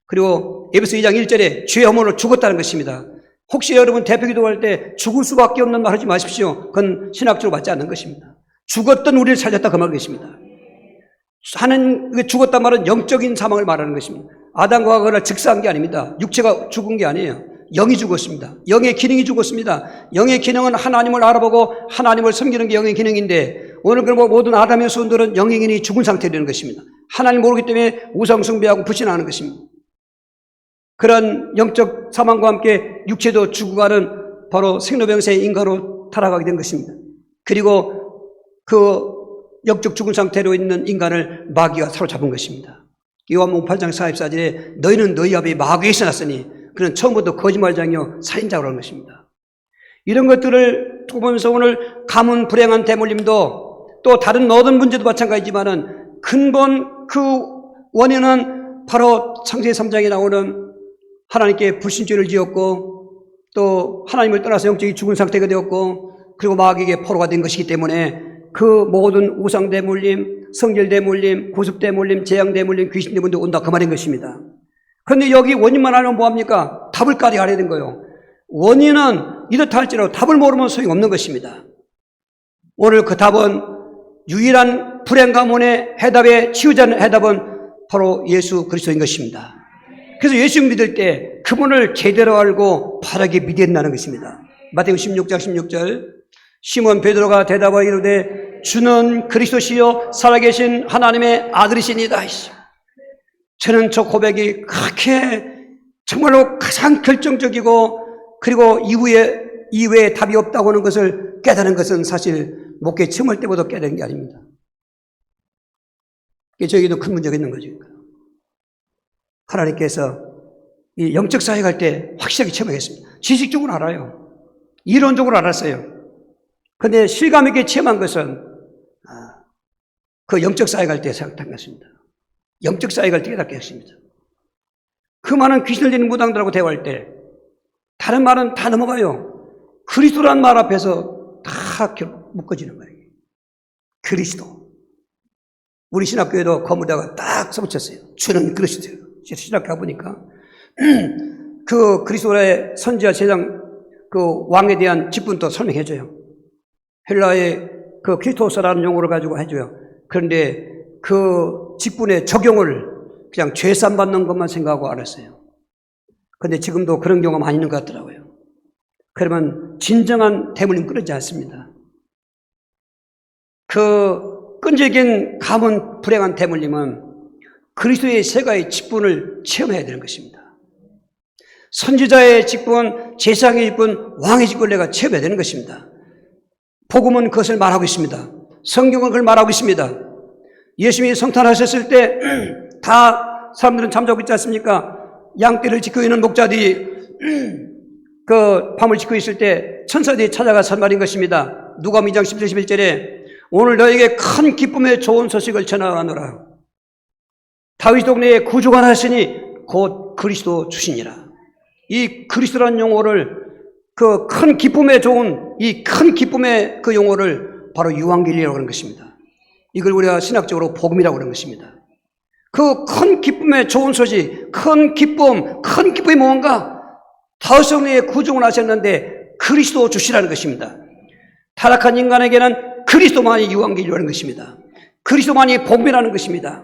그리고 에베소 2장 1절에 죄의 허물로 죽었다는 것입니다. 혹시 여러분 대표기도할 때 죽을 수밖에 없는 말 하지 마십시오. 그건 신학적으로 맞지 않는 것입니다. 죽었던 우리를 살렸다 그 말입니다. 죽었단 말은 영적인 사망을 말하는 것입니다. 아담과 하와가 즉사한 게 아닙니다. 육체가 죽은 게 아니에요. 영이 죽었습니다. 영의 기능이 죽었습니다. 영의 기능은 하나님을 알아보고 하나님을 섬기는 게 영의 기능인데, 오늘 그럼 모든 아담의 수원들은 영의 기능이 죽은 상태라는 것입니다. 하나님 모르기 때문에 우상 숭배하고 불신하는 것입니다. 그런 영적 사망과 함께 육체도 죽어가는 바로 생로병사의 인간으로 타락하게 된 것입니다. 그리고 그 영적 죽은 상태로 있는 인간을 마귀가 사로잡은 것입니다. 요한복음 8장 44절에 너희는 너희 아버지 마귀에서 났으니 그는 처음부터 거짓말장이요 살인자라는 것입니다. 이런 것들을 보면서 오늘 가문 불행한 대물림도 또 다른 모든 문제도 마찬가지지만은 근본 그 원인은 바로 창세기 3장에 나오는 하나님께 불신죄를 지었고 또 하나님을 떠나서 영적이 죽은 상태가 되었고 그리고 마귀에게 포로가 된 것이기 때문에 그 모든 우상 대물림, 성질 대물림, 고습 대물림, 재앙 대물림, 귀신 대물림도 온다 그 말인 것입니다. 그런데 여기 원인만 알면 뭐합니까? 답을까지 알아야 되는 거예요. 원인은 이렇다 할지라도 답을 모르면 소용없는 것입니다. 오늘 그 답은 유일한 불행 가문의 해답의 치유자는 해답은 바로 예수 그리스도인 것입니다. 그래서 예수 믿을 때 그분을 제대로 알고 바르게 믿어야 된다는 것입니다. 마태복음 16장 16절 시몬 베드로가 대답하여 이르되 주는 그리스도시요 살아계신 하나님의 아들이시니이다. 저는 저 고백이 그렇게 정말로 가장 결정적이고 그리고 이외에 답이 없다고 하는 것을 깨달은 것은 사실 목회 처음 할 때보다 깨달은 게 아닙니다. 저에게도 큰 문제가 있는 거죠. 하나님께서 이 영적 사회 갈 때 확실하게 체험하겠습니다. 지식적으로 알아요. 이론적으로 알았어요. 그런데 실감 있게 체험한 것은 그 영적 사회 갈 때 생각한 것입니다. 영적 사회 갈 때 깨닫게 했습니다. 그 많은 귀신을 지닌 무당들하고 대화할 때 다른 말은 다 넘어가요. 그리스도라는 말 앞에서 다 묶어지는 거예요. 그리스도. 우리 신학교에도 건물에다가 딱 써붙였어요. 주는 그리스도예요. 신학교 가보니까 그 그리스도의 선지자 제장 그 왕에 대한 직분도 설명해줘요. 헬라의 그 크리스토스라는 용어를 가지고 해줘요. 그런데 그 직분의 적용을 그냥 죄산 받는 것만 생각하고 알았어요. 그런데 지금도 그런 경우가 많이 있는 것 같더라고요. 그러면 진정한 대물림 끊어지지 않습니다. 그 끈질긴 가문 불행한 대물림은 그리스도의 세가의 직분을 체험해야 되는 것입니다. 선지자의 직분, 제사장의 직분, 왕의 직분을 내가 채워야 되는 것입니다. 복음은 그것을 말하고 있습니다. 성경은 그걸 말하고 있습니다. 예수님이 성탄하셨을 때 다 사람들은 잠자고 있지 않습니까? 양떼를 지키고 있는 목자들이 그 밤을 지키고 있을 때 천사들이 찾아가서 한 말인 것입니다. 누가복음 2장 10절 11절에 오늘 너에게 큰 기쁨의 좋은 소식을 전하노라. 다윗 동네에 구주가 나셨으니 곧 그리스도 주시니라. 이 그리스도라는 용어를 그 큰 기쁨에 좋은 이 큰 기쁨의 그 용어를 바로 유앙겔리라고 하는 것입니다. 이걸 우리가 신학적으로 복음이라고 하는 것입니다. 그 큰 기쁨의 좋은 소식, 큰 기쁨이 뭔가? 다윗 동네에 구주가 나셨는데 그리스도 주시라는 것입니다. 타락한 인간에게는 그리스도만이 유앙겔리라는 것입니다. 그리스도만이 복음이라는 것입니다.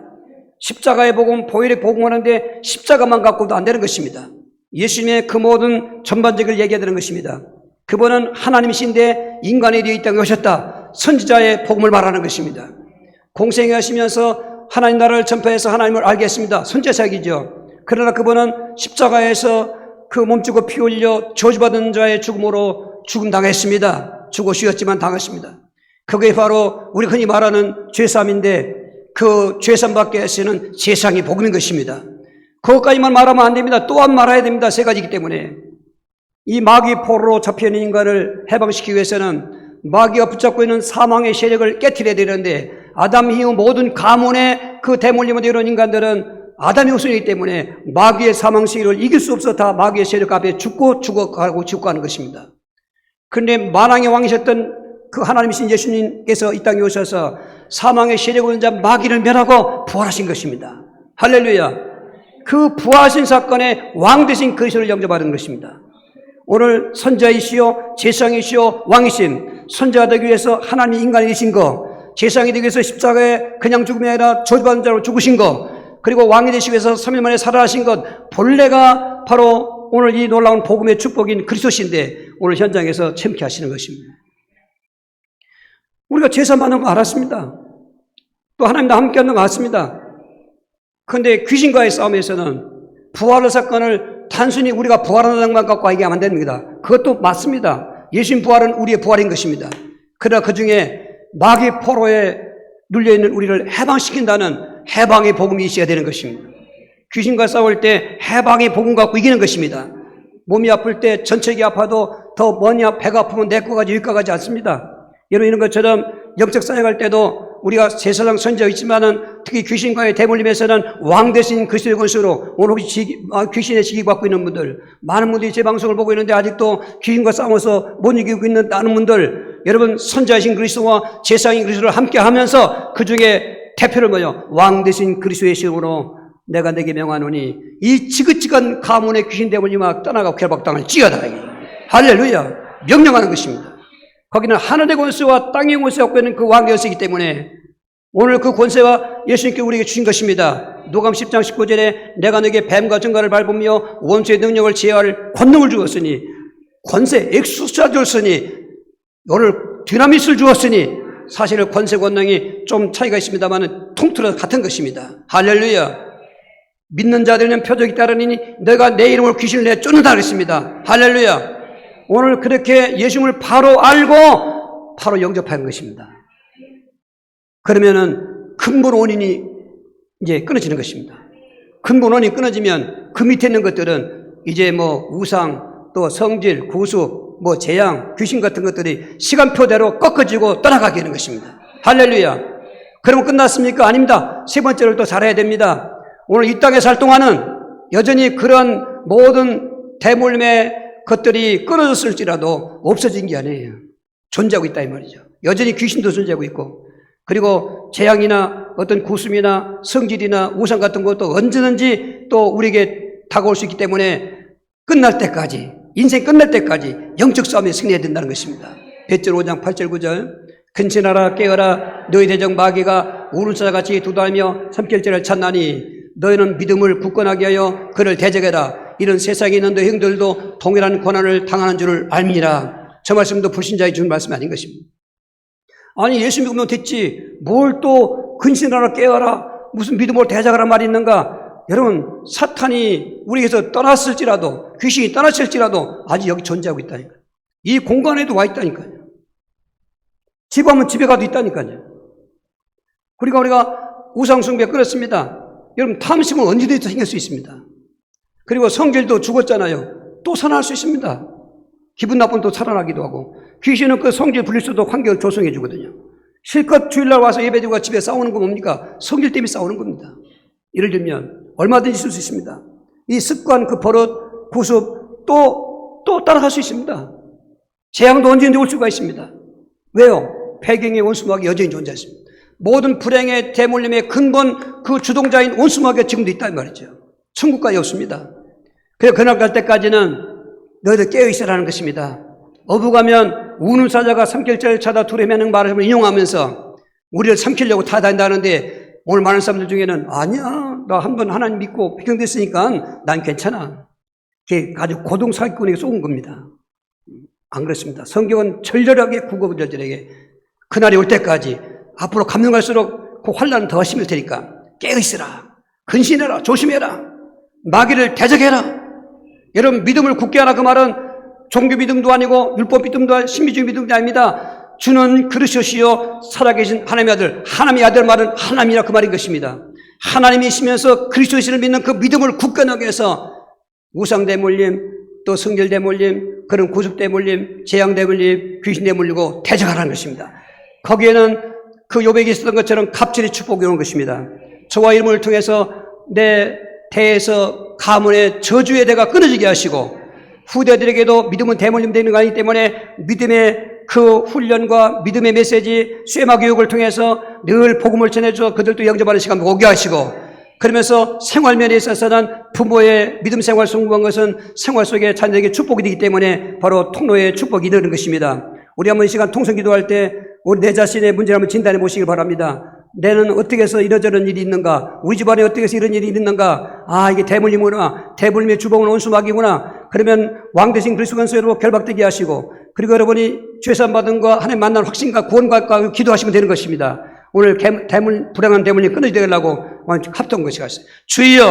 십자가의 복음, 보혈의 복음 하는데 십자가만 갖고도 안 되는 것입니다. 예수님의 그 모든 전반적을 얘기해야 되는 것입니다. 그분은 하나님이신데 인간이 되어 이 땅에 오셨다. 선지자의 복음을 말하는 것입니다. 공생에 하시면서 하나님 나라를 전파해서 하나님을 알게 했습니다. 선지자이죠. 그러나 그분은 십자가에서 그 몸주고 피 흘려 저주받은 자의 죽음으로 죽음당했습니다. 죽어 쉬었지만 당했습니다. 그게 바로 우리 흔히 말하는 죄삼인데 그 죄삼 받게 하시는 세상의 복음인 것입니다. 그것까지만 말하면 안 됩니다. 또한 말해야 됩니다. 세 가지이기 때문에. 이 마귀 포로로 잡혀있는 인간을 해방시키기 위해서는 마귀가 붙잡고 있는 사망의 세력을 깨트려야 되는데 아담 이후 모든 가문의 그 대물림으로 이런 인간들은 아담의 후손이기 때문에 마귀의 사망 세력을 이길 수 없어 다 마귀의 세력 앞에 죽어가는 것입니다. 그런데 만왕의 왕이셨던 그 하나님이신 예수님께서 이 땅에 오셔서 사망의 세력을 자 마귀를 멸하고 부활하신 것입니다. 할렐루야. 그 부활하신 사건의 왕 되신 그리스도를 영접하는 것입니다. 오늘 선자이시오 제사장이시오 왕이신 선자가 되기 위해서 하나님 인간이 되신 거, 제사장이 되기 위해서 십자가에 그냥 죽음이 아니라 저주받은 자로 죽으신 거, 그리고 왕이 되시기 위해서 3일 만에 살아나신 것, 본래가 바로 오늘 이 놀라운 복음의 축복인 그리스도신데 오늘 현장에서 참게 하시는 것입니다. 우리가 제사 받는 거 알았습니다. 또 하나님과 함께 하는 거 알았습니다. 그런데 귀신과의 싸움에서는 부활의 사건을 단순히 우리가 부활하는 것만 갖고 얘기하면 안 됩니다. 그것도 맞습니다. 예수님 부활은 우리의 부활인 것입니다. 그러나 그 중에 마귀 포로에 눌려있는 우리를 해방시킨다는 해방의 복음이 있어야 되는 것입니다. 귀신과 싸울 때 해방의 복음 갖고 이기는 것입니다. 몸이 아플 때 전체기 아파도 더 뭐냐 배가 아프면 내과 가지 여기까 가지 않습니다. 여러분 이런 것처럼 영적 사역할 때도 우리가 제사장 선지자가 있지만은 특히 귀신과의 대물림에서는 왕 대신 그리스도의 권세로 오늘 혹시 귀신의 지기 받고 있는 분들, 많은 분들이 제 방송을 보고 있는데 아직도 귀신과 싸워서 못 이기고 있는 다른 분들, 여러분 선지자이신 그리스도와 제사장인 그리스도를 함께 하면서 그 중에 대표를 왕 대신 그리스도의 이름으로 내가 내게 명하노니 이 지긋지긋한 가문의 귀신 대물림아 떠나가 결박당을 찌어다. 할렐루야. 명령하는 것입니다. 거기는 하늘의 권세와 땅의 권세가 갖고 있는 그 왕의 권세이기 때문에 오늘 그 권세와 예수님께 우리에게 주신 것입니다. 누가복음 10장 19절에 내가 너에게 뱀과 정갈을 밟으며 원수의 능력을 제어할 권능을 주었으니 권세, 엑수사 주었으니 오늘 디나밋을 주었으니 사실 권세 권능이 좀 차이가 있습니다만 통틀어 같은 것입니다. 할렐루야. 믿는 자들은 표적이 따르니 너가 내 이름으로 귀신을 내 쫓는다 그랬습니다. 할렐루야. 오늘 그렇게 예수님을 바로 알고 바로 영접하는 것입니다. 그러면은 근본 원인이 이제 끊어지는 것입니다. 근본 원인이 끊어지면 그 밑에 있는 것들은 이제 우상, 또 성질, 구수, 재앙, 귀신 같은 것들이 시간표대로 꺾어지고 떠나가게 되는 것입니다. 할렐루야. 그러면 끝났습니까? 아닙니다. 세 번째를 또 잘해야 됩니다. 오늘 이 땅에 살 동안은 여전히 그런 모든 대물림의 것들이 끊어졌을지라도 없어진 게 아니에요. 존재하고 있다 이 말이죠. 여전히 귀신도 존재하고 있고, 그리고 재앙이나 어떤 구슴이나 성질이나 우상 같은 것도 언제든지 또 우리에게 다가올 수 있기 때문에 끝날 때까지, 인생 끝날 때까지 영적 싸움에 승리해야 된다는 것입니다. 베드로 5장 8절 9절 근신하라 깨어라 너희 대적 마귀가 우르사자같이 두다하며 삼킬자를 찾나니 너희는 믿음을 굳건하게 하여 그를 대적해라. 이런 세상에 있는 너희 형들도 동일한 고난을 당하는 줄을 알미라. 저 말씀도 불신자의 준 말씀이 아닌 것입니다. 아니 예수 믿으면 됐지 뭘 또 근신하라 깨어라 무슨 믿음으로 대적하라 말이 있는가. 여러분, 사탄이 우리에게서 떠났을지라도, 귀신이 떠났을지라도 아직 여기 존재하고 있다니까요. 이 공간에도 와 있다니까요. 집에 가면 집에 가도 있다니까요. 그러니까 우리가 우상숭배 끊었습니다. 여러분, 탐심은 언제든지 생길 수 있습니다. 그리고 성질도 죽었잖아요. 또 살아날 수 있습니다. 기분 나쁘면 또 살아나기도 하고. 귀신은 그 성질 불릴 수도 환경을 조성해 주거든요. 실컷 주일날 와서 예배드리고 집에 싸우는 거 뭡니까? 성질 때문에 싸우는 겁니다. 예를 들면 얼마든지 있을 수 있습니다. 이 습관, 그 버릇, 구습 또 따라갈 수 있습니다. 재앙도 언제든지 올 수가 있습니다. 왜요? 배경의 원수마귀 여전히 존재했습니다. 모든 불행의 대물림의 근본 그 주동자인 원수마귀가 지금도 있다는 말이죠. 천국까지 없습니다. 그래서 그날 갈 때까지는 너희들 깨어있으라는 것입니다. 어부가면 우는 사자가 삼킬자를 찾아 둘의 매는 말을 인용하면서 우리를 삼키려고 타다닌다는데 오늘 많은 사람들 중에는 아니야, 나 한번 하나님 믿고 배경됐으니까 난 괜찮아. 그게 아주 고등사기꾼에게 쏘은 겁니다. 안 그렇습니다. 성경은 절절하게 구구절절하게 그날이 올 때까지 앞으로 가면 갈수록 그 환란은 더 심할 테니까 깨어있으라, 근신해라, 조심해라, 마귀를 대적해라. 여러분, 믿음을 굳게 하라 그 말은 종교 믿음도 아니고 율법 믿음도 아니고 신비주의 믿음도 아닙니다. 주는 그리스도시요 살아계신 하나님의 아들, 하나님의 아들 말은 하나님이라 그 말인 것입니다. 하나님이시면서 그리스도시를 믿는 그 믿음을 굳건하게 해서 우상 대물림, 또 성질 대물림, 그런 구습 대물림, 재앙 대물림, 귀신 대물리고 대적하라는 것입니다. 거기에는 그 욥에게 있었던 것처럼 갑절의 축복이 오는 것입니다. 저와 이름을 통해서 내 대에서 가문의 저주의 대가 끊어지게 하시고 후대들에게도 믿음은 대물림 되는 거 아니기 때문에 믿음의 그 훈련과 믿음의 메시지, 쇠마 교육을 통해서 늘 복음을 전해줘 그들도 영접하는 시간을 오게 하시고, 그러면서 생활면에 있어서는 부모의 믿음 생활 성공한 것은 생활 속에 자녀에게 축복이 되기 때문에 바로 통로에 축복이 이르는 것입니다. 우리 한번 이 시간 통성 기도할 때 우리 내 자신의 문제를 한번 진단해 보시기 바랍니다. 내는 어떻게 해서 이러저런 일이 있는가? 우리 집안에 어떻게 해서 이런 일이 있는가? 아, 이게 대물림이구나. 대물림의 주범은 원수마귀구나. 그러면 왕 대신 그리스도 권세로 결박되게 하시고, 그리고 여러분이 죄산받은 거 하나님 만난 확신과 구원과 기도하시면 되는 것입니다. 오늘 불행한 대물림 끊어지게 하려고 합동 것이 갔어요. 주여!